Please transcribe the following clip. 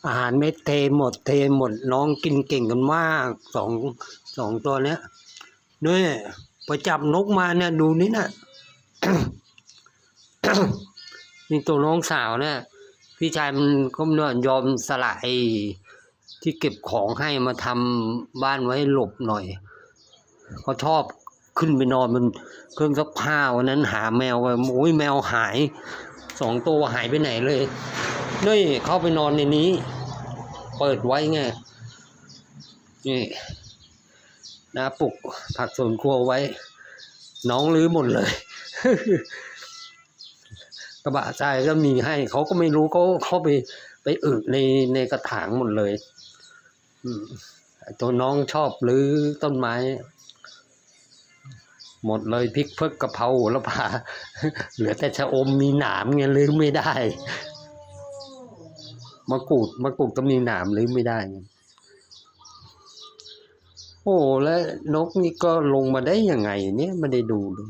อาหารเม็ดเทหมดน้องกินเก่งกันมากสองตัวเนี้ยด้วยพอจับนกมาเนี่ยดูนี่นะ นี่ตัวน้องสาวเนี่ยพี่ชายมันก็เนี่ยยอมสละไอ้ที่เก็บของให้มาทำบ้านไว้หลบหน่อยเขาชอบขึ้นไปนอนบนเครื่องซักผ้าวันนั้นหาแมวไปโอ้ยแมวหาย2 ตัวหายไปไหนเลยนี่เข้าไปนอนในนี้เปิดไว้ไงนี่นะปลูกผักสวนครัวไว้น้องรื้อหมดเลย กระบะทรายก็มีให้เขาก็ไม่รู้เขาเข้าไปอึในกระถางหมดเลยตัวน้องชอบรื้อต้นไม้หมดเลยพริกเพิกกะเพราโหระพา เหลือแต่ชะอมมีหนามไงรื้อไม่ได้มะกรูดก็มีหนามรื้อไม่ได้โอ้แล้วนกนี่ก็ลงมาได้ยังไงเนี่ยไม่ได้ดูเลย